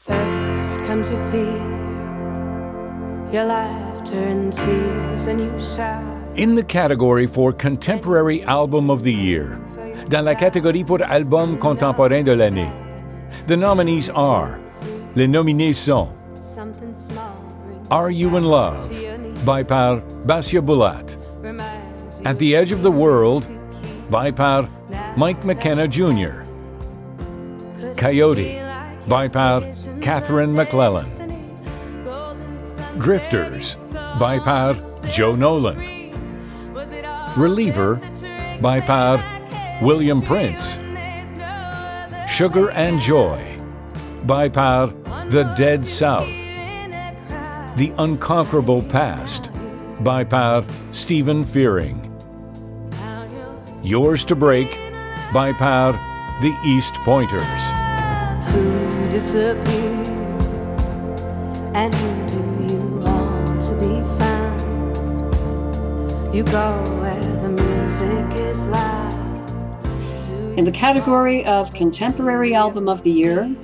First comes your fear, your laughter and tears, and you shout. In the category for Contemporary Album of the Year, dans la catégorie pour Album contemporain de l'année, the nominees are, les nominés sont Are You in Love by par Basia Bulat, At the Edge of the World by par Mike McKenna Jr., Coyote by par Catherine MacLellan, Drifters by par Joe Nolan, Reliever by par William Prince, Sugar and Joy by par The Dead South, The Unconquerable Past by par Stephen Fearing, Yours to Break by par The East Pointers. Who disappears and who do you want to be found? You go where the music is loud. In the category of Contemporary Album of the Year,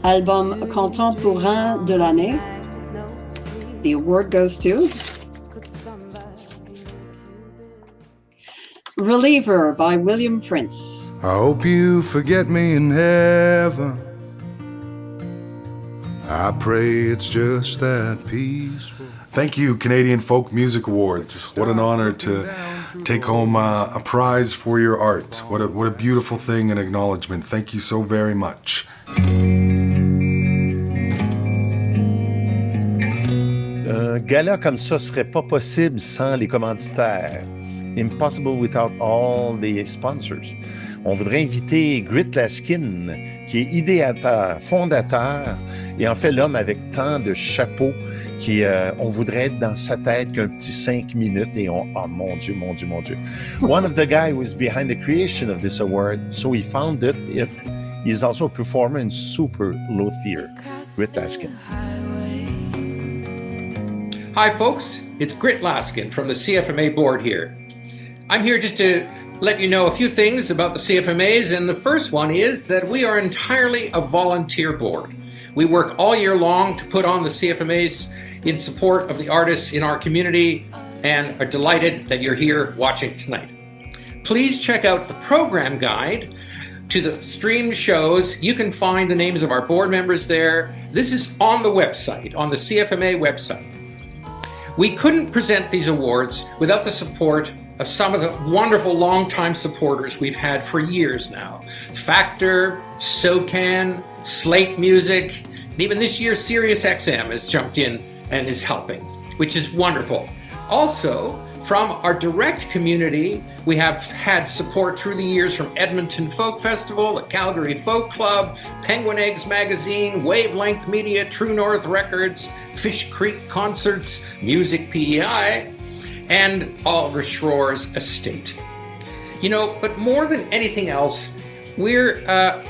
Album Contemporain de l'année, the award goes to Reliever by William Prince. I hope you forget me in heaven. I pray it's just that peaceful. Thank you, Canadian Folk Music Awards. What an honor to take home a prize for your art. What a beautiful thing and acknowledgement. Thank you so very much. Un gala comme ça serait pas possible sans les commanditaires. Impossible without all the sponsors. On voudrait inviter Grit Laskin, qui est idéateur, fondateur, et en fait l'homme avec tant de chapeaux qui, on voudrait être dans sa tête qu'un petit 5 minutes et on, oh mon Dieu, mon Dieu, mon Dieu. One of the guys was behind the creation of this award, so he founded it. He's also a performer in super luthier. Grit Laskin. Hi folks, it's Grit Laskin from the CFMA board here. I'm here just to let you know a few things about the CFMAs, and the first one is that we are entirely a volunteer board. We work all year long to put on the CFMAs in support of the artists in our community and are delighted that you're here watching tonight. Please check out the program guide to the streamed shows. You can find the names of our board members there. This is on the website, on the CFMA website. We couldn't present these awards without the support of some of the wonderful longtime supporters we've had for years now. Factor, SoCan, Slate Music, and even this year SiriusXM has jumped in and is helping, which is wonderful. Also, from our direct community, we have had support through the years from Edmonton Folk Festival, the Calgary Folk Club, Penguin Eggs Magazine, Wavelength Media, True North Records, Fish Creek Concerts, Music PEI, and Oliver Schroer's estate. But more than anything else, we're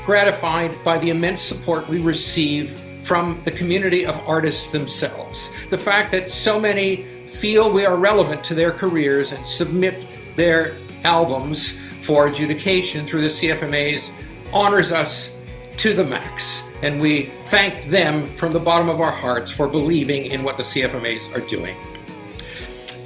gratified by the immense support we receive from the community of artists themselves. The fact that so many feel we are relevant to their careers and submit their albums for adjudication through the CFMAs honors us to the max. And we thank them from the bottom of our hearts for believing in what the CFMAs are doing.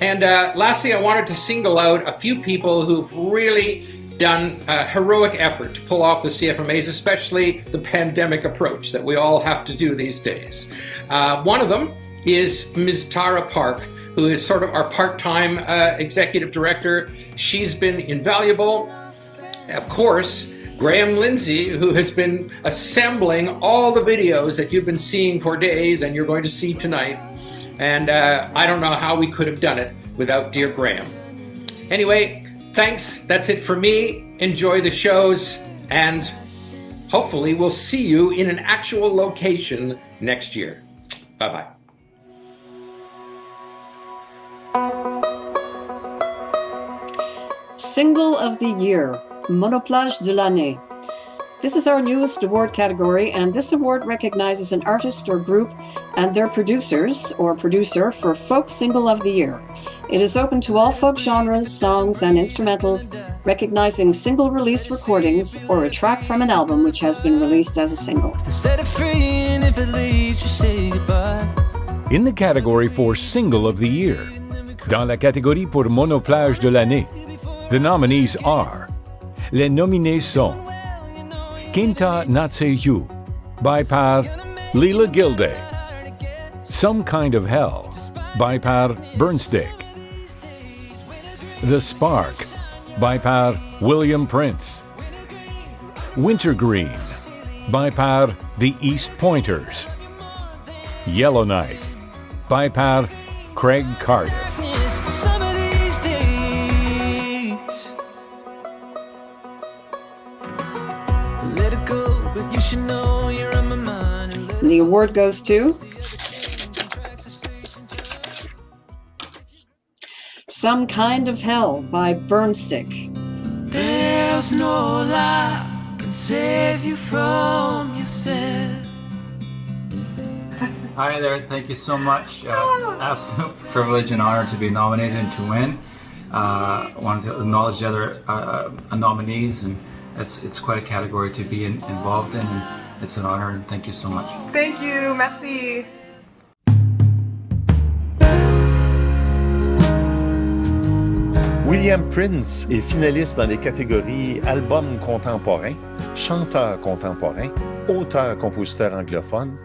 And lastly, I wanted to single out a few people who've really done a heroic effort to pull off the CFMAs, especially the pandemic approach that we all have to do these days. One of them is Ms. Tara Park, who is sort of our part-time executive director. She's been invaluable. Of course, Graham Lindsay, who has been assembling all the videos that you've been seeing for days and you're going to see tonight. And I don't know how we could have done it without dear Graham. Anyway, thanks. That's it for me. Enjoy the shows, and hopefully we'll see you in an actual location next year. Bye-bye. Single of the Year, Monoplage de l'année. This is our newest award category, and this award recognizes an artist or group and their producers or producer for Folk Single of the Year. It is open to all folk genres, songs, and instrumentals, recognizing single release recordings or a track from an album which has been released as a single. In the category for Single of the Year, dans la catégorie pour Monoplage de l'année, the nominees are, les nominés sont Kinta Natseyu by par Leela Gilday, Some Kind of Hell by par Burnstick, The Spark by par William Prince, Wintergreen by par The East Pointers, Yellowknife by par Craig Cardiff. And the award goes to Some Kind of Hell by Burnstick. There's no lie can save you from yourself. Hi there, thank you so much. It's an absolute privilege and honor to be nominated and to win. I wanted to acknowledge the other nominees, and it's quite a category to be involved in, and it's an honor, and thank you so much. Thank you, merci. William Prince est finaliste dans les catégories album contemporain, chanteur contemporain, auteur-compositeur anglophone,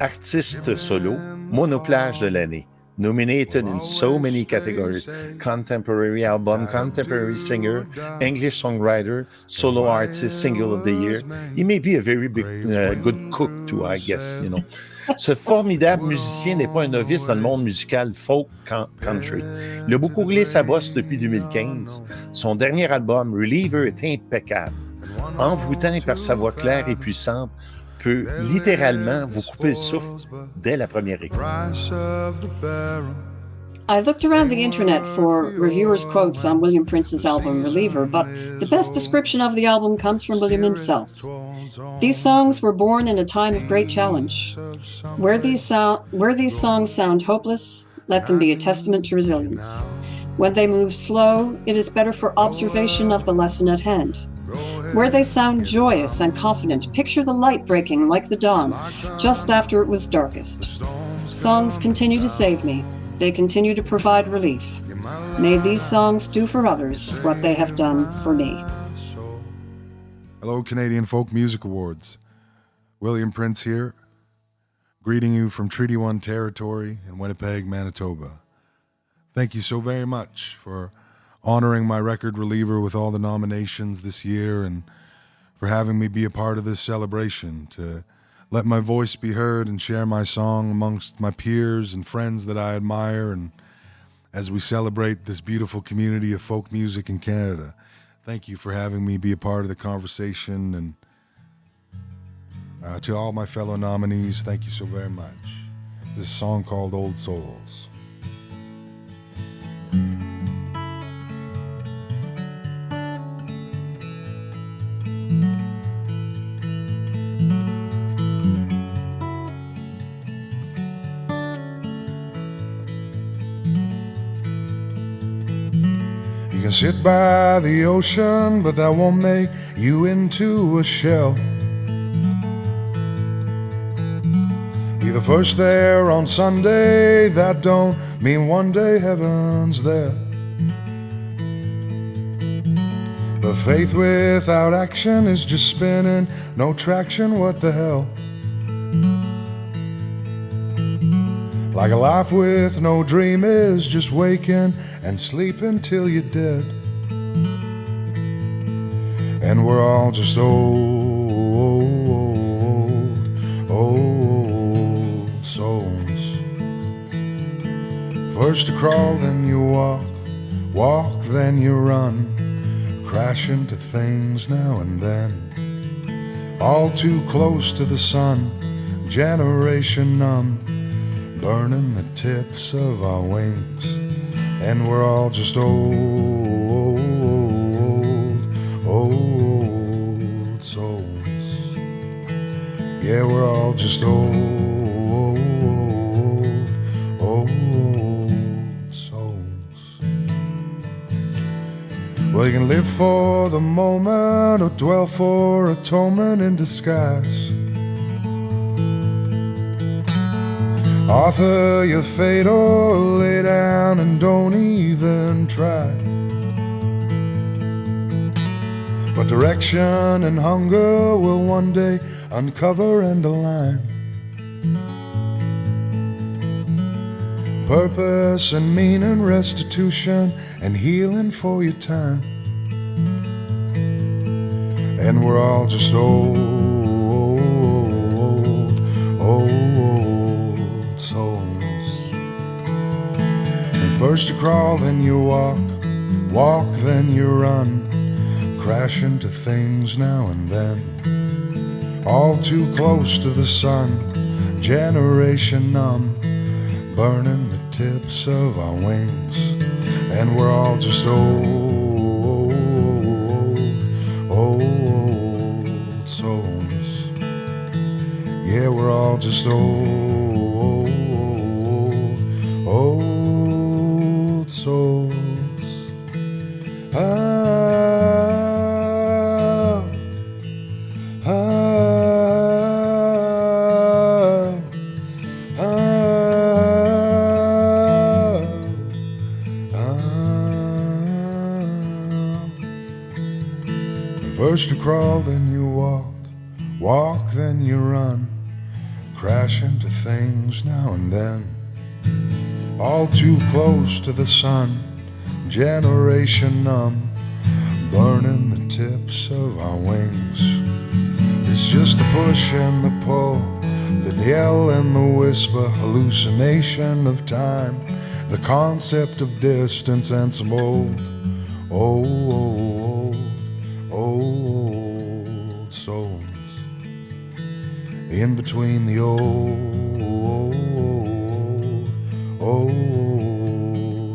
artiste solo, monoplage de l'année. Nominated in so many categories: contemporary album, contemporary singer, English songwriter, solo artist, single of the year. He may be a very good cook too, I guess, you know. Ce formidable musicien n'est pas un novice dans le monde musical folk country. Il a beaucoup roulé sa bosse depuis 2015. Son dernier album, Reliever, est impeccable. Envoûtant par sa voix claire et puissante, peut littéralement vous couper le souffle dès la première écoute. I looked around the internet for reviewers' quotes on William Prince's album Reliever, but the best description of the album comes from William himself. These songs were born in a time of great challenge. Where these songs sound hopeless, let them be a testament to resilience. When they move slow, it is better for observation of the lesson at hand. Where they sound joyous and confident, picture the light breaking like the dawn, just after it was darkest. Songs continue to save me. They continue to provide relief. May these songs do for others what they have done for me. Hello, Canadian Folk Music Awards. William Prince here, greeting you from Treaty 1 territory in Winnipeg, Manitoba. Thank you so very much for honoring my record Reliever with all the nominations this year, and for having me be a part of this celebration, to let my voice be heard and share my song amongst my peers and friends that I admire, and as we celebrate this beautiful community of folk music in Canada. Thank you for having me be a part of the conversation, and to all my fellow nominees, thank you so very much. This is a song called Old Souls. can sit by the ocean, but that won't make you into a shell. Be the first there on Sunday, that don't mean one day heaven's there. But faith without action is just spinning, no traction, what the hell? Like a life with no dream is just waking and sleeping till you're dead. And we're all just old souls. First to crawl, then you walk, walk, then you run, crash into things now and then. All too close to the sun, generation numb, burning the tips of our wings. And we're all just old souls. Yeah, we're all just old souls. Well, you can live for the moment or dwell for atonement in disguise. Author your fate or lay down and don't even try. But direction and hunger will one day uncover and align. Purpose and meaning, restitution and healing for your time. And we're all just old souls. And first you crawl, then you walk, walk, then you run, crash into things now and then. All too close to the sun, generation numb, burning the tips of our wings. And we're all just old souls. Yeah, we're all just old souls. First you crawl, then you walk, walk, then you run, crash into things now and then. All too close to the sun, generation numb, burning the tips of our wings. It's just the push and the pull, the yell and the whisper, hallucination of time, the concept of distance and some old souls. In between the old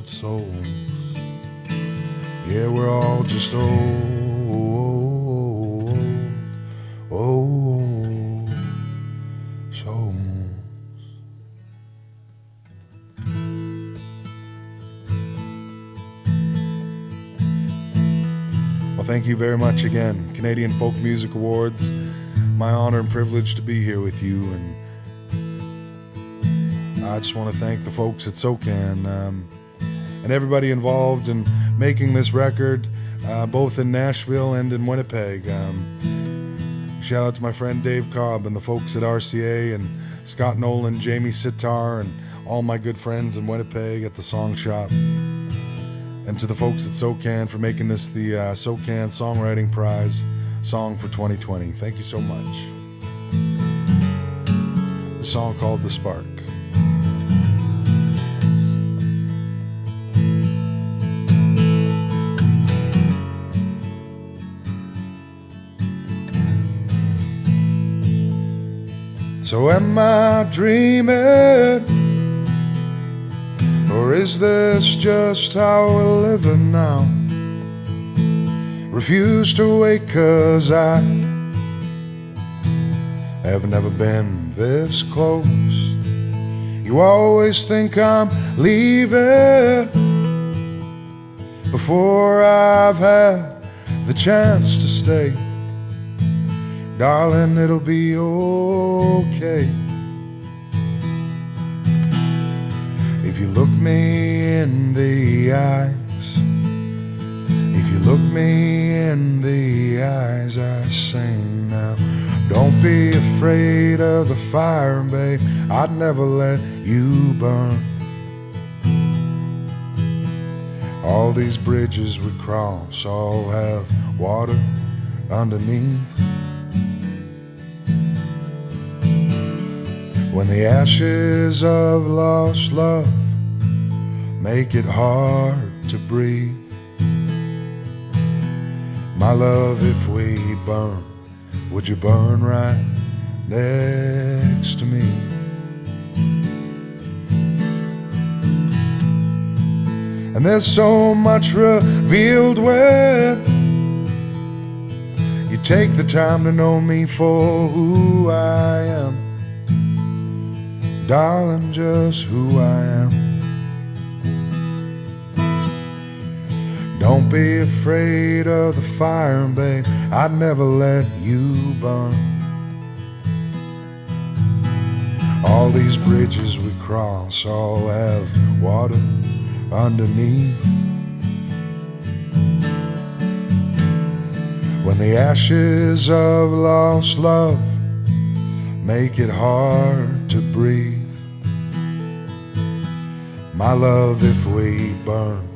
souls. Yeah, we're all just old souls. Well, thank you very much again, Canadian Folk Music Awards. My honor and privilege to be here with you, and I just want to thank the folks at SOCAN and everybody involved in making this record, both in Nashville and in Winnipeg. Shout out to my friend Dave Cobb and the folks at RCA and Scott Nolan, Jamie Sitar, and all my good friends in Winnipeg at the Song Shop. And to the folks at SOCAN for making this the SOCAN Songwriting Prize song for 2020. Thank you so much. The song called The Spark. So am I dreaming, or is this just how we're living now? Refuse to wake 'cause I have never been this close. You always think I'm leaving, before I've had the chance to stay. Darling, it'll be okay. If you look me in the eyes, if you look me in the eyes, I sing now. Don't be afraid of the fire, babe, I'd never let you burn. All these bridges we cross all have water underneath. When the ashes of lost love make it hard to breathe, my love, if we burn, would you burn right next to me? And there's so much revealed when you take the time to know me for who I am. Darling, just who I am. Don't be afraid of the fire, babe, I'd never let you burn. All these bridges we cross all have water underneath. When the ashes of lost love make it hard to breathe, my love, if we burn,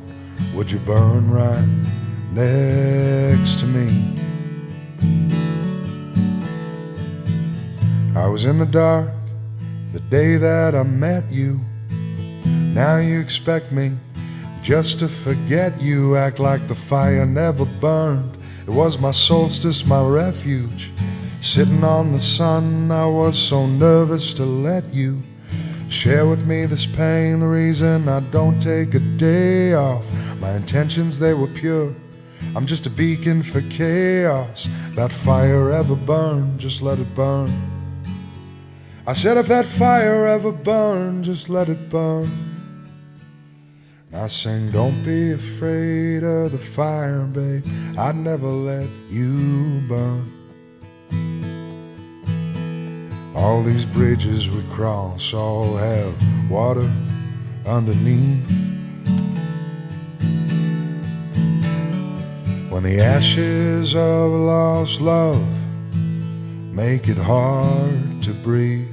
would you burn right next to me? I was in the dark the day that I met you. Now you expect me just to forget you. Act like the fire never burned. It was my solstice, my refuge. Sitting on the sun, I was so nervous to let you share with me this pain, the reason I don't take a day off. My intentions, they were pure. I'm just a beacon for chaos. That fire ever burned, just let it burn. I said if that fire ever burned, just let it burn. I sing, don't be afraid of the fire, babe, I'd never let you burn. All these bridges we cross all have water underneath. When the ashes of lost love make it hard to breathe,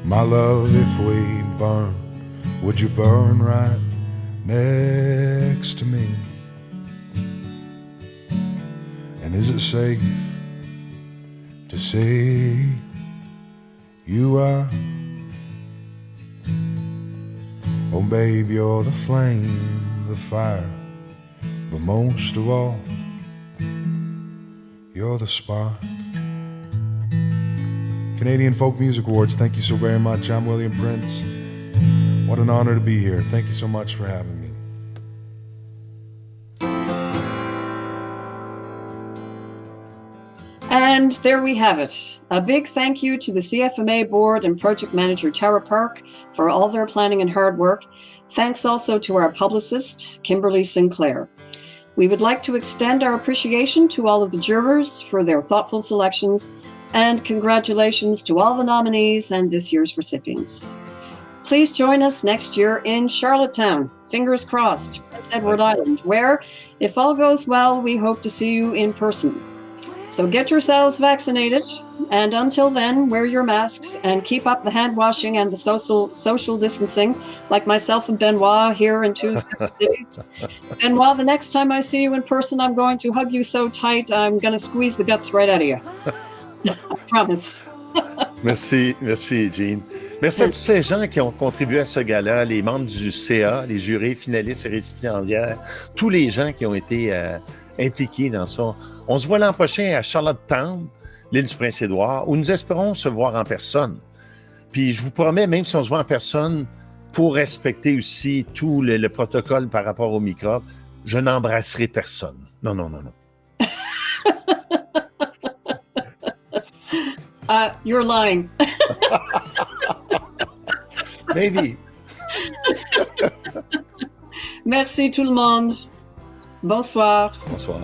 my love, if we burn, would you burn right next to me? And is it safe to say you are? Oh babe, you're the flame, the fire, but most of all, you're the spark. Canadian Folk Music Awards, thank you so very much. I'm William Prince. What an honor to be here. Thank you so much for having me. And there we have it. A big thank you to the CFMA board and project manager Tara Park for all their planning and hard work. Thanks also to our publicist, Kimberly Sinclair. We would like to extend our appreciation to all of the jurors for their thoughtful selections, and congratulations to all the nominees and this year's recipients. Please join us next year in Charlottetown, fingers crossed, Prince Edward Island, where, if all goes well, we hope to see you in person. So get yourselves vaccinated, and until then, wear your masks and keep up the hand washing and the social distancing, like myself and Benoit here in two separate cities. Benoit, the next time I see you in person, I'm going to hug you so tight, I'm going to squeeze the guts right out of you. I promise. Merci, Jean. Merci à tous ces gens qui ont contribué à ce gala, les membres du CA, les jurés, finalistes et récipiendaires, tous les gens qui ont été impliqués dans ça. On se voit l'an prochain à Charlottetown, l'île du Prince-Édouard, où nous espérons se voir en personne. Puis je vous promets, même si on se voit en personne, pour respecter aussi tout le protocole par rapport au microbe, je n'embrasserai personne. Non. You're lying. Maybe. Merci tout le monde. Bonsoir. Bonsoir.